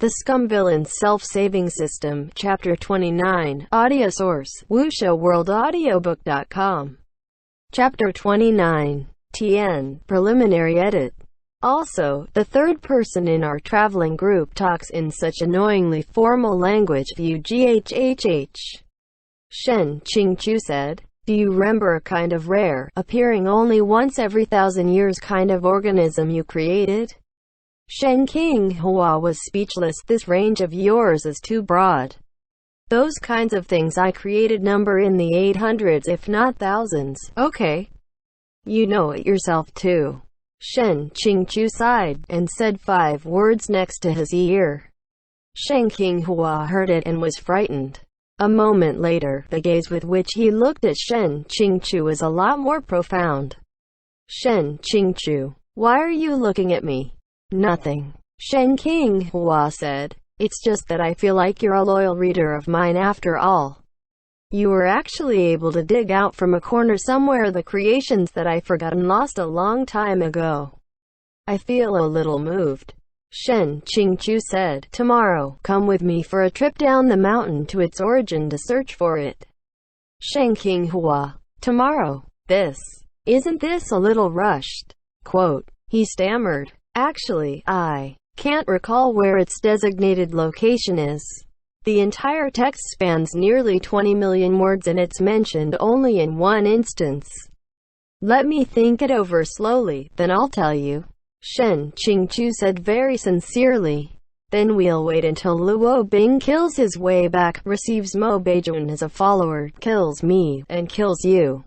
The Scum Villain's Self-Saving System, Chapter 29. Audio source: WuXiaWorldAudiobook.com. Chapter 29. TN. Preliminary edit. Also, the third person in our traveling group talks in such annoyingly formal language. Ghhh. Shen Qingchu said. Do you remember a kind of rare, appearing only once every 1,000 years kind of organism you created? Shen Qinghua was speechless. This range of yours is too broad. Those kinds of things I created number in the 800s if not thousands. Okay. You know it yourself too. Shen Qingchu sighed, and said 5 words next to his ear. Shen Qinghua heard it and was frightened. A moment later, the gaze with which he looked at Shen Qingchu was a lot more profound. Shen Qingchu, why are you looking at me? Nothing. Shen Qinghua said. It's just that I feel like you're a loyal reader of mine after all. You were actually able to dig out from a corner somewhere the creations that I forgot and lost a long time ago. I feel a little moved. Shen Qingchu said. Tomorrow, come with me for a trip down the mountain to its origin to search for it. Shen Qinghua. Tomorrow? Isn't this a little rushed? Quote. He stammered. Actually, I can't recall where its designated location is. The entire text spans nearly 20 million words and it's mentioned only in one instance. Let me think it over slowly, then I'll tell you. Shen Qingchu said very sincerely. Then we'll wait until Luo Bing kills his way back, receives Mo Beijun as a follower, kills me, and kills you.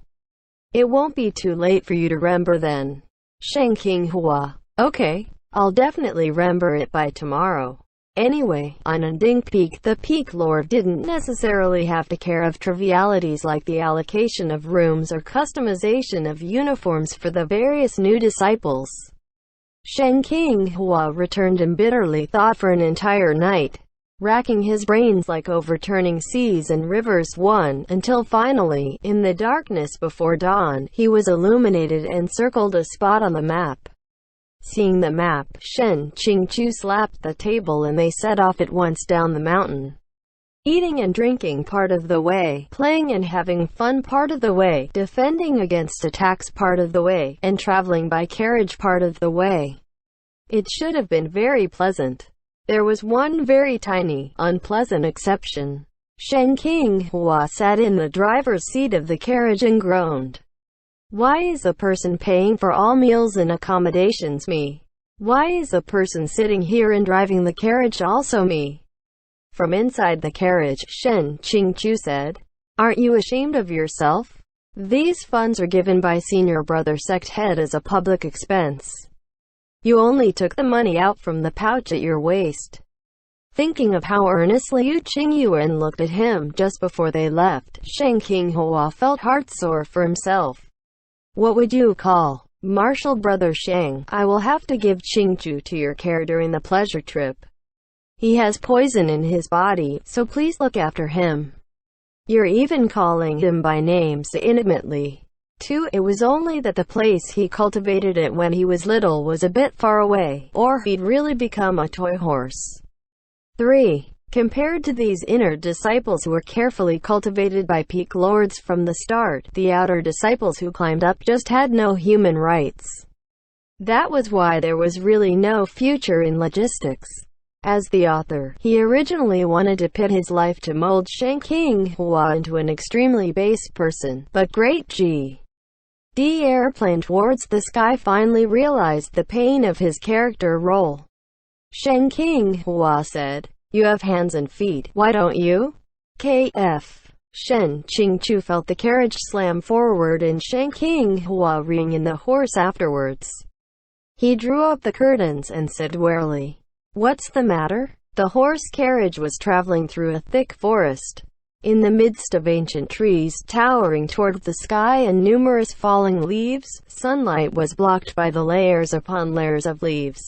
It won't be too late for you to remember then. Shen Qinghua. Okay, I'll definitely remember it by tomorrow. Anyway, on Nding Peak, the Peak Lord didn't necessarily have to care of trivialities like the allocation of rooms or customization of uniforms for the various new disciples. Shen Qinghua returned and bitterly thought for an entire night, racking his brains like overturning seas and rivers until finally, in the darkness before dawn, he was illuminated and circled a spot on the map. Seeing the map, Shen Qingchu slapped the table and they set off at once down the mountain. Eating and drinking part of the way, playing and having fun part of the way, defending against attacks part of the way, and traveling by carriage part of the way. It should have been very pleasant. There was one very tiny, unpleasant exception. Shen Qinghua sat in the driver's seat of the carriage and groaned. Why is a person paying for all meals and accommodations me? Why is a person sitting here and driving the carriage also me? From inside the carriage, Shen Qingchu said, Aren't you ashamed of yourself? These funds are given by senior brother sect head as a public expense. You only took the money out from the pouch at your waist. Thinking of how earnestly Yu Qingyuan looked at him just before they left, Shen Qinghua felt heartsore for himself. What would you call? Martial brother Shang, I will have to give Qingchu to your care during the pleasure trip. He has poison in his body, so please look after him. You're even calling him by name so intimately. 2. It was only that the place he cultivated it when he was little was a bit far away, or he'd really become a toy horse. 3. Compared to these inner disciples who were carefully cultivated by peak lords from the start, the outer disciples who climbed up just had no human rights. That was why there was really no future in logistics. As the author, he originally wanted to pit his life to mold Shen Qinghua into an extremely base person, but Great G.D. Airplane Towards the Sky finally realized the pain of his character role. Shen Qinghua said, You have hands and feet, why don't you? KF. Shen Qingchu felt the carriage slam forward and Shen Qinghua ring in the horse afterwards. He drew up the curtains and said wearily, What's the matter? The horse carriage was traveling through a thick forest. In the midst of ancient trees towering toward the sky and numerous falling leaves, sunlight was blocked by the layers upon layers of leaves.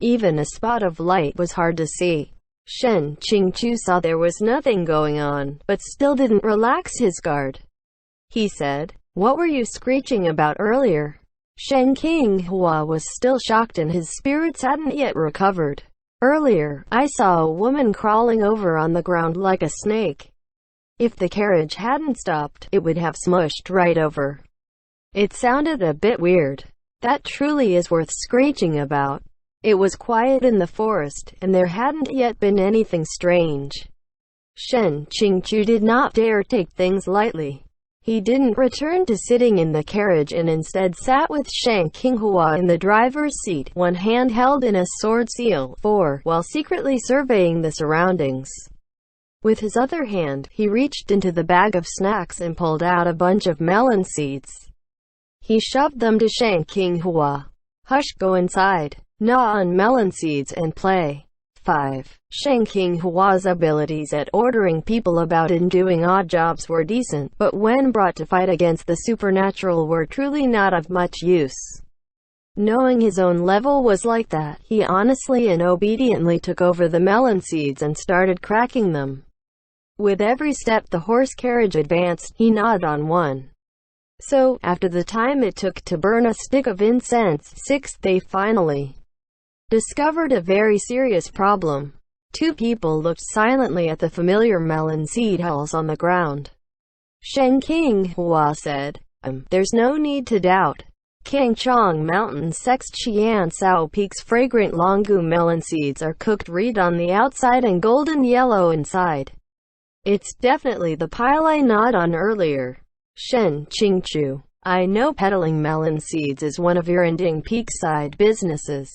Even a spot of light was hard to see. Shen Qingchu saw there was nothing going on, but still didn't relax his guard. He said, What were you screeching about earlier? Shen Qinghua was still shocked and his spirits hadn't yet recovered. Earlier, I saw a woman crawling over on the ground like a snake. If the carriage hadn't stopped, it would have smushed right over. It sounded a bit weird. That truly is worth screeching about. It was quiet in the forest, and there hadn't yet been anything strange. Shen Qingchu did not dare take things lightly. He didn't return to sitting in the carriage and instead sat with Shen Qinghua in the driver's seat, one hand held in a sword seal, while secretly surveying the surroundings. With his other hand, he reached into the bag of snacks and pulled out a bunch of melon seeds. He shoved them to Shen Qinghua. "Hush, go inside. Gnaw on melon seeds and play." 5. Shen Qinghua's abilities at ordering people about and doing odd jobs were decent, but when brought to fight against the supernatural were truly not of much use. Knowing his own level was like that, he honestly and obediently took over the melon seeds and started cracking them. With every step the horse carriage advanced, he gnawed on one. So, after the time it took to burn a stick of incense, 6, they finally discovered a very serious problem. Two people looked silently at the familiar melon seed hulls on the ground. Shen Qinghua said, "There's no need to doubt. Kangchong Mountain Sext Qian Sao Peak's fragrant longu melon seeds are cooked red on the outside and golden yellow inside. It's definitely the pile I gnawed on earlier." Shen Qingchu, "I know peddling melon seeds is one of your Yinding Peak side businesses.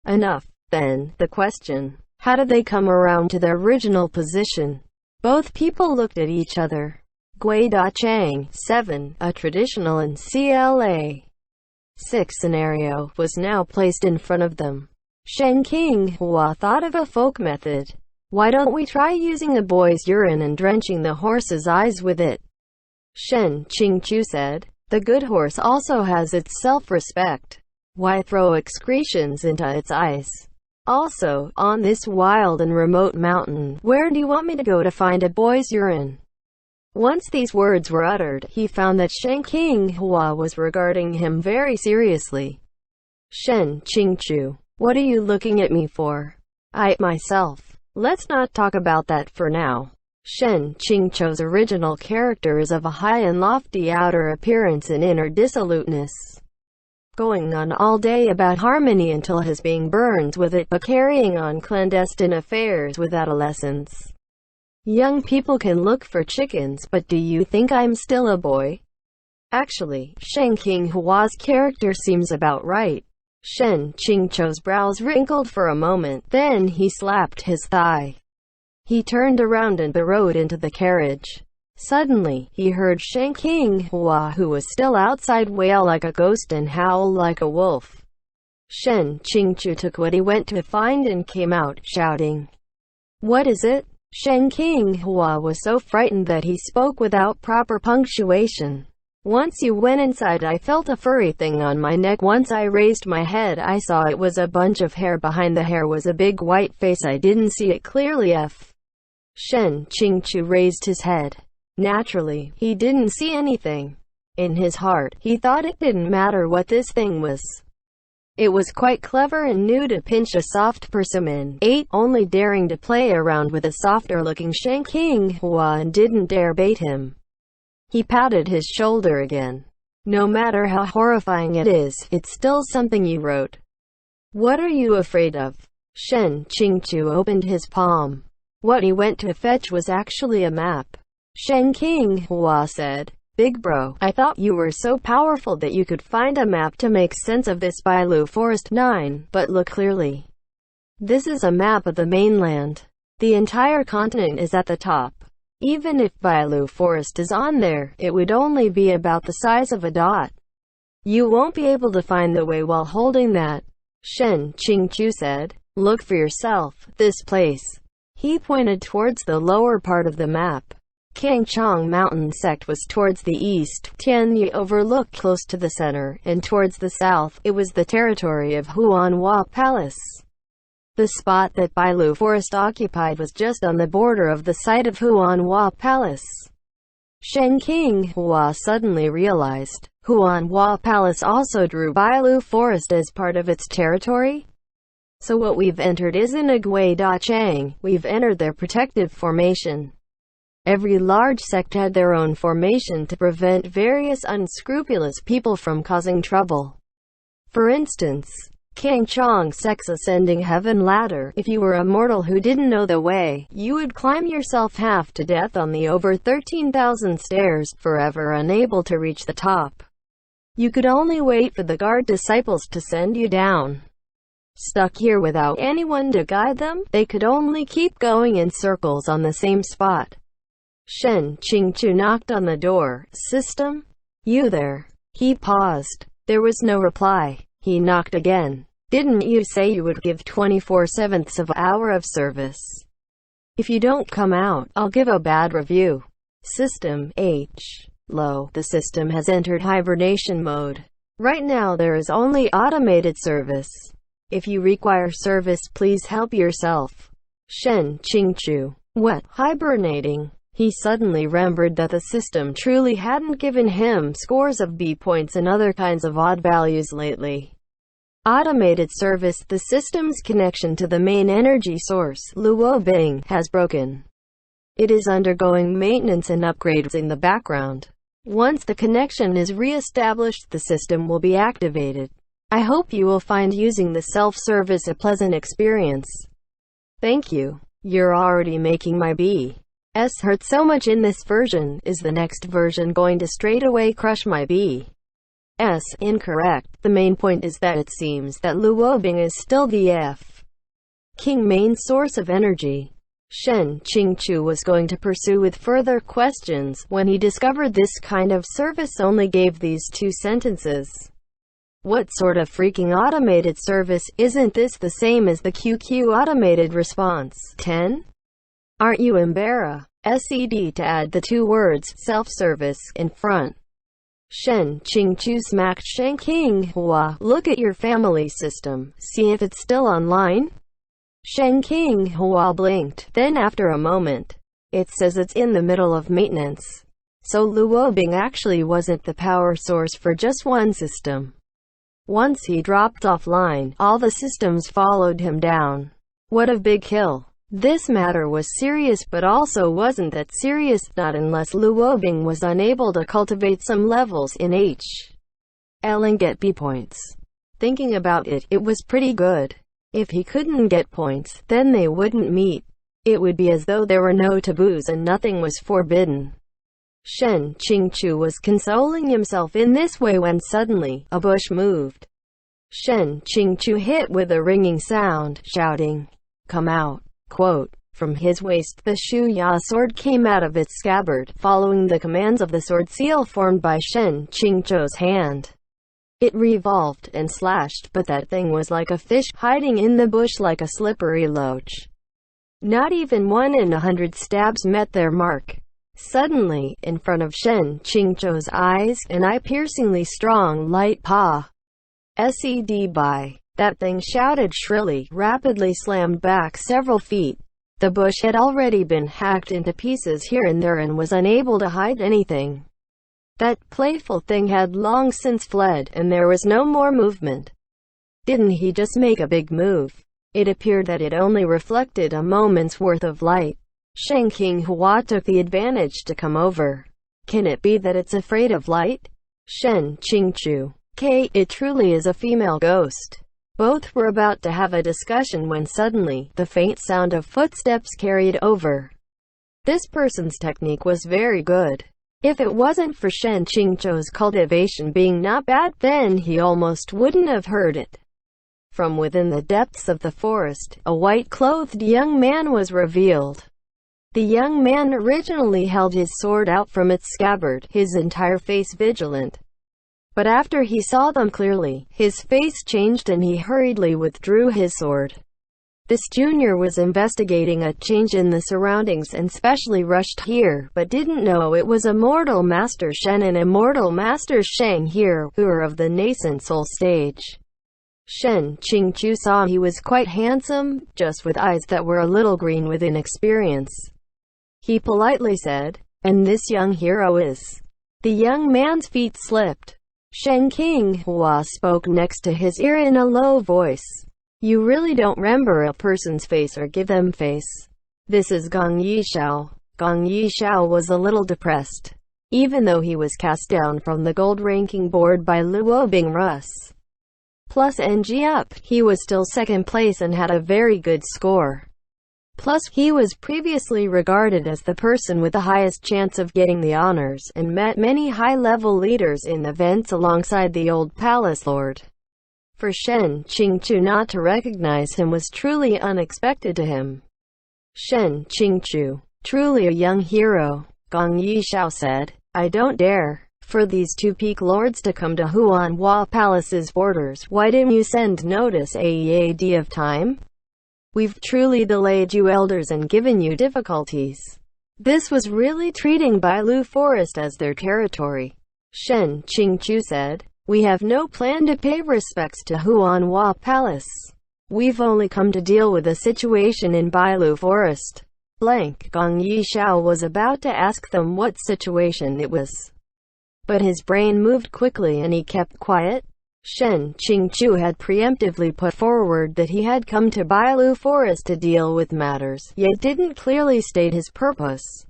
Enough, then. The question, how did they come around to their original position?" Both people looked at each other. Gui Da Chang, 7, a traditional and CLA 6 scenario, was now placed in front of them. Shen Qinghua thought of a folk method. "Why don't we try using a boy's urine and drenching the horse's eyes with it?" Shen Qingchu said, "The good horse also has its self-respect. Why throw excretions into its eyes? Also, on this wild and remote mountain, where do you want me to go to find a boy's urine?" Once these words were uttered, he found that Shen Qinghua was regarding him very seriously. "Shen Qingchu, what are you looking at me for?" Myself. Let's not talk about that for now." Shen Qingchu's original character is of a high and lofty outer appearance and inner dissoluteness. Going on all day about harmony until his being burns with it, but carrying on clandestine affairs with adolescents. Young people can look for chickens, but do you think I'm still a boy? Actually, Shen Qinghua's character seems about right. Shen Qingchu's brows wrinkled for a moment, then he slapped his thigh. He turned around and burrowed into the carriage. Suddenly, he heard Shen Qinghua, who was still outside, wail like a ghost and howl like a wolf. Shen Qingchu took what he went to find and came out, shouting, "What is it?" Shen Qinghua was so frightened that he spoke without proper punctuation. "Once you went inside, I felt a furry thing on my neck. Once I raised my head, I saw it was a bunch of hair. Behind the hair was a big white face. I didn't see it clearly." Shen Qingchu raised his head. Naturally, he didn't see anything. In his heart, he thought it didn't matter what this thing was. It was quite clever and new to pinch a soft persimmon. 8, only daring to play around with a softer-looking Shen Qinghua and didn't dare bait him. He patted his shoulder again. "No matter how horrifying it is, it's still something you wrote. What are you afraid of?" Shen Qingchu opened his palm. What he went to fetch was actually a map. Shen Qinghua said, "Big bro, I thought you were so powerful that you could find a map to make sense of this Bailu Forest. 9, but look clearly. This is a map of the mainland. The entire continent is at the top. Even if Bailu Forest is on there, it would only be about the size of a dot. You won't be able to find the way while holding that." Shen Qingchu said, "Look for yourself. This place." He pointed towards the lower part of the map. Kangchong Mountain Sect was towards the east, Tianyi overlooked close to the center, and towards the south, it was the territory of Huanhua Palace. The spot that Bailu Forest occupied was just on the border of the site of Huanhua Palace. Shen Qinghua suddenly realized, Huanhua Palace also drew Bailu Forest as part of its territory? So what we've entered isn't a Gui Da Chang, we've entered their protective formation. Every large sect had their own formation to prevent various unscrupulous people from causing trouble. For instance, Kang Chong sect's ascending heaven ladder. If you were a mortal who didn't know the way, you would climb yourself half to death on the over 13,000 stairs, forever unable to reach the top. You could only wait for the guard disciples to send you down. Stuck here without anyone to guide them, they could only keep going in circles on the same spot. Shen Qingchu knocked on the door. "System? You there?" He paused. There was no reply. He knocked again. "Didn't you say you would give 24/7 of an hour of service? If you don't come out, I'll give a bad review." System H. Low. The system has entered hibernation mode. Right now there is only automated service. If you require service, please help yourself. Shen Qingchu. What? Hibernating? He suddenly remembered that the system truly hadn't given him scores of B points and other kinds of odd values lately. Automated service. The system's connection to the main energy source, Luo Bing, has broken. It is undergoing maintenance and upgrades in the background. Once the connection is re-established, the system will be activated. I hope you will find using the self-service a pleasant experience. Thank you. You're already making my B.S. hurt so much in this version. Is the next version going to straight away crush my B.S.? Incorrect. The main point is that it seems that Luo Bing is still the F. King main source of energy. Shen Qingchu was going to pursue with further questions, when he discovered this kind of service only gave these two sentences. What sort of freaking automated service? Isn't this the same as the QQ automated response? 10? Aren't you embarrassed? To add the two words, self-service, in front. Shen Qingchu smacked Shen Qinghua. Look at your family system, see if it's still online? Shen Qinghua blinked. Then after a moment, it says it's in the middle of maintenance. So Luo Bing actually wasn't the power source for just one system. Once he dropped offline, all the systems followed him down. What a big kill. This matter was serious, but also wasn't that serious, not unless Luo Bing was unable to cultivate some levels in HL and get B points. Thinking about it, it was pretty good. If he couldn't get points, then they wouldn't meet. It would be as though there were no taboos and nothing was forbidden. Shen Qingchu was consoling himself in this way when suddenly, a bush moved. Shen Qingchu hit with a ringing sound, shouting, "Come out!" Quote, from his waist the Shuya sword came out of its scabbard, following the commands of the sword seal formed by Shen Qingchu's hand. It revolved and slashed, but that thing was like a fish, hiding in the bush like a slippery loach. Not even 1 in 100 stabs met their mark. Suddenly, in front of Shen Qingchu's eyes, an eye-piercingly strong light passed by. That thing shouted shrilly, rapidly slammed back several feet. The bush had already been hacked into pieces here and there and was unable to hide anything. That playful thing had long since fled, and there was no more movement. Didn't he just make a big move? It appeared that it only reflected a moment's worth of light. Shen Qinghua took the advantage to come over. Can it be that it's afraid of light? Shen Qingchu. It truly is a female ghost. Both were about to have a discussion when suddenly, the faint sound of footsteps carried over. This person's technique was very good. If it wasn't for Shen Qingchu's cultivation being not bad, then he almost wouldn't have heard it. From within the depths of the forest, a white-clothed young man was revealed. The young man originally held his sword out from its scabbard, his entire face vigilant. But after he saw them clearly, his face changed and he hurriedly withdrew his sword. This junior was investigating a change in the surroundings and specially rushed here, but didn't know it was Immortal Master Shen and Immortal Master Shang here, who are of the nascent soul stage. Shen Qingchu saw he was quite handsome, just with eyes that were a little green with inexperience. He politely said, "And this young hero is?" The young man's feet slipped. Shen Qinghua spoke next to his ear in a low voice. You really don't remember a person's face or give them face. This is Gong Yishao. Gong Yishao was a little depressed, even though he was cast down from the gold ranking board by Luo Bingrus. Plus NG up, he was still second place and had a very good score. Plus, he was previously regarded as the person with the highest chance of getting the honors, and met many high-level leaders in events alongside the old palace lord. For Shen Qingchu not to recognize him was truly unexpected to him. Shen Qingchu, truly a young hero, Gong Yishao said. I don't dare for these two peak lords to come to Huanhua Palace's borders. Why didn't you send notice ahead of time? We've truly delayed you elders and given you difficulties. This was really treating Bailu Forest as their territory. Shen Qingchu said. We have no plan to pay respects to Huanhua Palace. We've only come to deal with the situation in Bailu Forest. Blank. Gong Yishao was about to ask them what situation it was, but his brain moved quickly and he kept quiet. Shen Qingchu had preemptively put forward that he had come to Bailu Forest to deal with matters, yet didn't clearly state his purpose.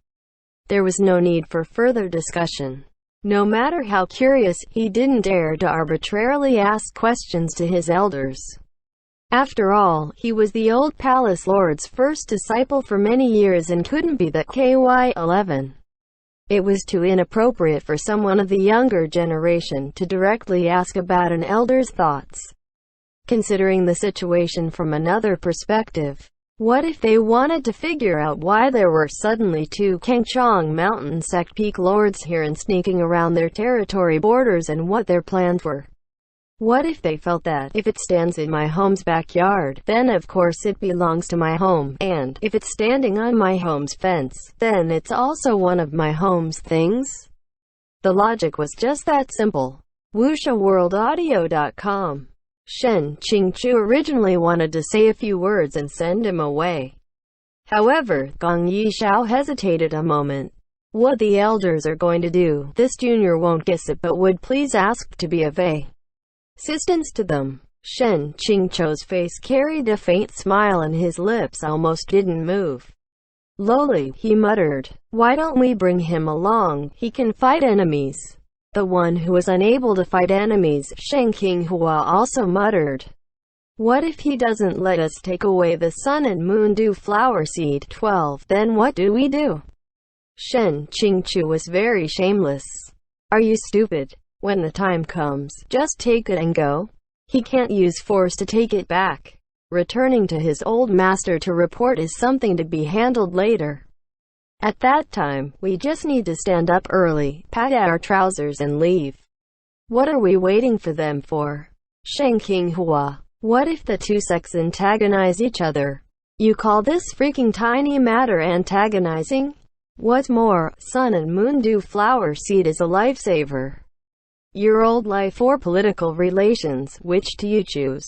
There was no need for further discussion. No matter how curious, he didn't dare to arbitrarily ask questions to his elders. After all, he was the old palace lord's first disciple for many years and couldn't be the KY11. It was too inappropriate for someone of the younger generation to directly ask about an elder's thoughts. Considering the situation from another perspective, what if they wanted to figure out why there were suddenly two Kangchong Mountain sect peak lords here and sneaking around their territory borders and what their plans were? What if they felt that, if it stands in my home's backyard, then of course it belongs to my home, and if it's standing on my home's fence, then it's also one of my home's things? The logic was just that simple. WuxiaWorldAudio.com. Shen Qingchu originally wanted to say a few words and send him away. However, Gong Yishao hesitated a moment. What the elders are going to do, this junior won't guess it but would please ask to be of assistance to them. Shen Qingchu's face carried a faint smile and his lips almost didn't move. Lowly, he muttered, why don't we bring him along? He can fight enemies. The one who was unable to fight enemies, Shen Qinghua also muttered. What if he doesn't let us take away the sun and moon dew flower seed? 12. Then what do we do? Shen Qingchu was very shameless. Are you stupid? When the time comes, just take it and go. He can't use force to take it back. Returning to his old master to report is something to be handled later. At that time, we just need to stand up early, pack our trousers and leave. What are we waiting for them for? Shen Qinghua. What if the two sects antagonize each other? You call this freaking tiny matter antagonizing? What's more, sun and moon dew flower seed is a lifesaver. Your old life or political relations, which do you choose?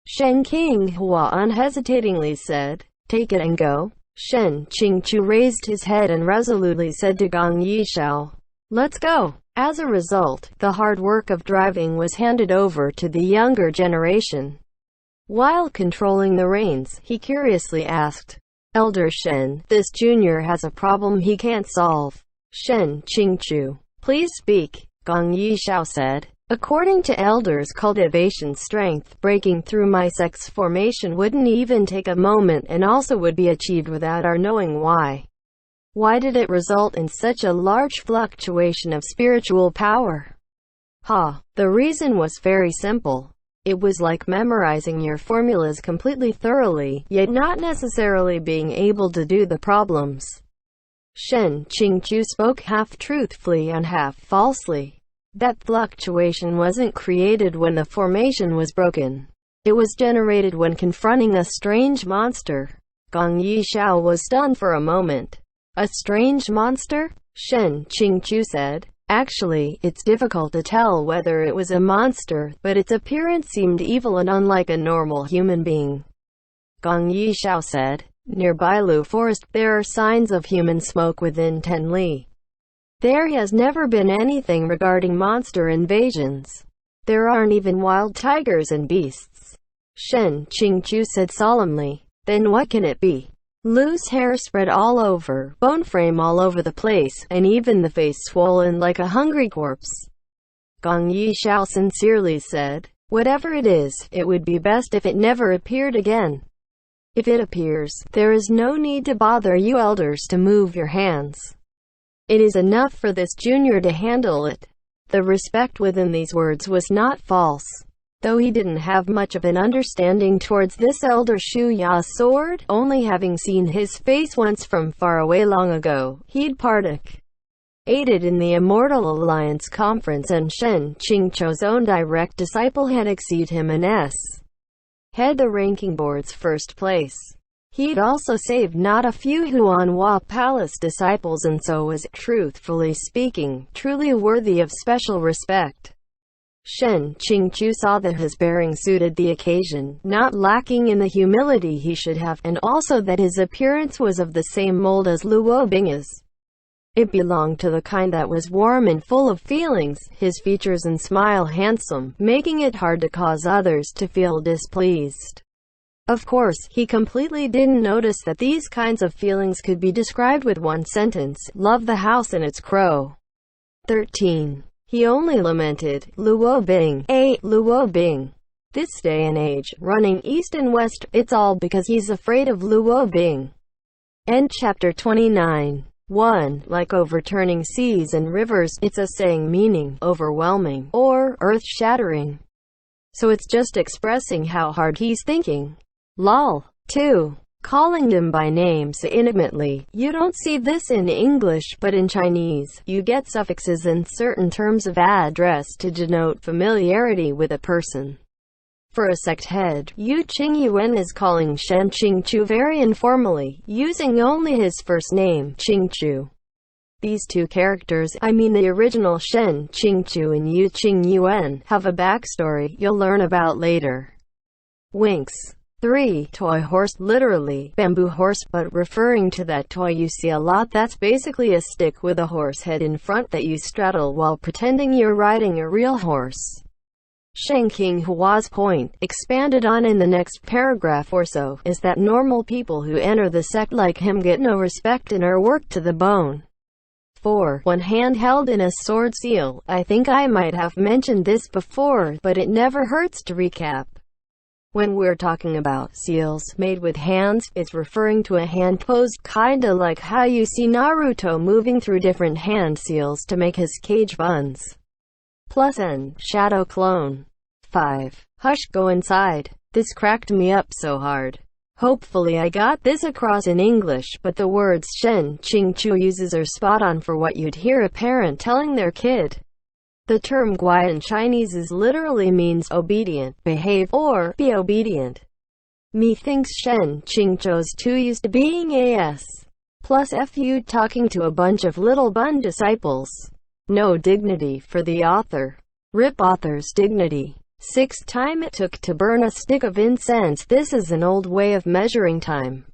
Shen Qinghua unhesitatingly said. Take it and go. Shen Qingchu raised his head and resolutely said to Gong Yishao, let's go. As a result, the hard work of driving was handed over to the younger generation. While controlling the reins, he curiously asked, Elder Shen, this junior has a problem he can't solve. Shen Qingchu, please speak, Gong Yishao said. According to elders' cultivation strength, breaking through my sect's formation wouldn't even take a moment and also would be achieved without our knowing why. Why did it result in such a large fluctuation of spiritual power? The reason was very simple. It was like memorizing your formulas completely thoroughly, yet not necessarily being able to do the problems. Shen Qingchu spoke half truthfully and half falsely. That fluctuation wasn't created when the formation was broken. It was generated when confronting a strange monster. Gong Yishao was stunned for a moment. A strange monster? Shen Qingchu said. Actually, it's difficult to tell whether it was a monster, but its appearance seemed evil and unlike a normal human being. Gong Yishao said. Near Bailu Forest, there are signs of human smoke within 10 li. There has never been anything regarding monster invasions. There aren't even wild tigers and beasts. Shen Qingchu said solemnly. Then what can it be? Lu's hair spread all over, bone frame all over the place, and even the face swollen like a hungry corpse. Gong Yishao sincerely said, whatever it is, it would be best if it never appeared again. If it appears, there is no need to bother you elders to move your hands. It is enough for this junior to handle it. The respect within these words was not false. Though he didn't have much of an understanding towards this elder Shu Ya's sword, only having seen his face once from far away long ago, he'd participated in the Immortal Alliance conference, and Shen Qingchu's own direct disciple had exceeded him in head the ranking board's first place. He'd also saved not a few Huanhua Palace disciples, and so was, truthfully speaking, truly worthy of special respect. Shen Qingchu saw that his bearing suited the occasion, not lacking in the humility he should have, and also that his appearance was of the same mold as Luo Bing's. It belonged to the kind that was warm and full of feelings, his features and smile handsome, making it hard to cause others to feel displeased. Of course, he completely didn't notice that these kinds of feelings could be described with one sentence: love the house and its crow. 13. He only lamented, Luo Bing, Luo Bing. This day and age, running east and west, it's all because he's afraid of Luo Bing. End chapter 29. 1. Like overturning seas and rivers, it's a saying meaning overwhelming or earth-shattering. So it's just expressing how hard he's thinking. Lol. 2. Calling them by name so intimately. You don't see this in English, but in Chinese, you get suffixes in certain terms of address to denote familiarity with a person. For a sect head, Yu Qingyuan is calling Shen Qingchu very informally, using only his first name, Qingchu. These two characters, I mean the original Shen Qingchu and Yu Qingyuan, have a backstory you'll learn about later. Winks. 3. Toy horse, literally, bamboo horse, but referring to that toy you see a lot that's basically a stick with a horse head in front that you straddle while pretending you're riding a real horse. Sheng Qinghua's point, expanded on in the next paragraph or so, is that normal people who enter the sect like him get no respect and are worked to the bone. 4. One hand held in a sword seal. I think I might have mentioned this before, but it never hurts to recap. When we're talking about seals made with hands, it's referring to a hand posed kinda like how you see Naruto moving through different hand seals to make his cage buns. Plus N. Shadow clone. 5. Hush, go inside. This cracked me up so hard. Hopefully I got this across in English, but the words Shen Qingchu uses are spot on for what you'd hear a parent telling their kid. The term guai in Chinese is literally means obedient, behave, or be obedient. Methinks Shen Qingchu's too used to being as. Plus fu talking to a bunch of little bun disciples. No dignity for the author. Rip author's dignity. 6. Time it took to burn a stick of incense. This is an old way of measuring time.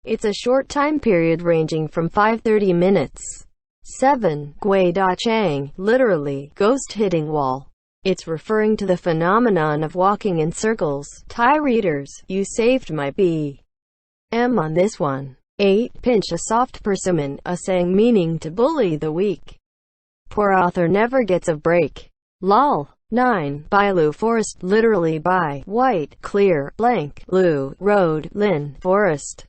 It's a short time period ranging from 5-30 minutes. 7. Gui Da Chang, literally, ghost hitting wall. It's referring to the phenomenon of walking in circles. Thai readers, you saved my B.M. on this one. 8. Pinch a soft persimmon, a saying meaning to bully the weak. Poor author never gets a break. Lol. 9. Bailu forest, literally by, white, clear, blank, lu, road, lin, forest.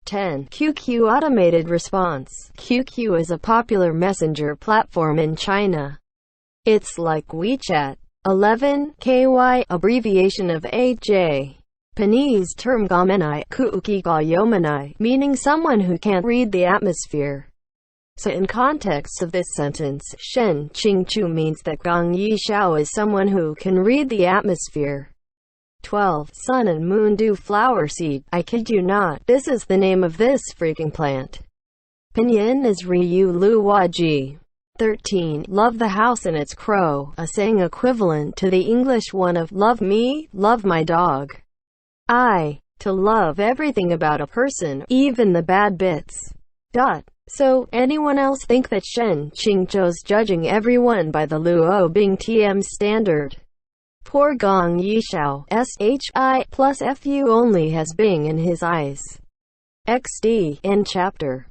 10. QQ automated response. QQ is a popular messenger platform in China. It's like WeChat. 11. KY, abbreviation of AJ. Panese term Gamenai, Kuuki ga Yomanai, meaning someone who can't read the atmosphere. So in context of this sentence, Shen Qingchu means that Gong Yishao is someone who can read the atmosphere. 12. Sun and Moon Dew Flower Seed. I kid you not, this is the name of this freaking plant. Pinyin is Ryu Lu Waji. 13. Love the house and its crow, a saying equivalent to the English one of love me, love my dog. To love everything about a person, even the bad bits. So, anyone else think that Shen Qingchu's judging everyone by the Luo Bing TM standard? Poor Gong Yishao, SHI plus FU only has Bing in his eyes. XD. End chapter.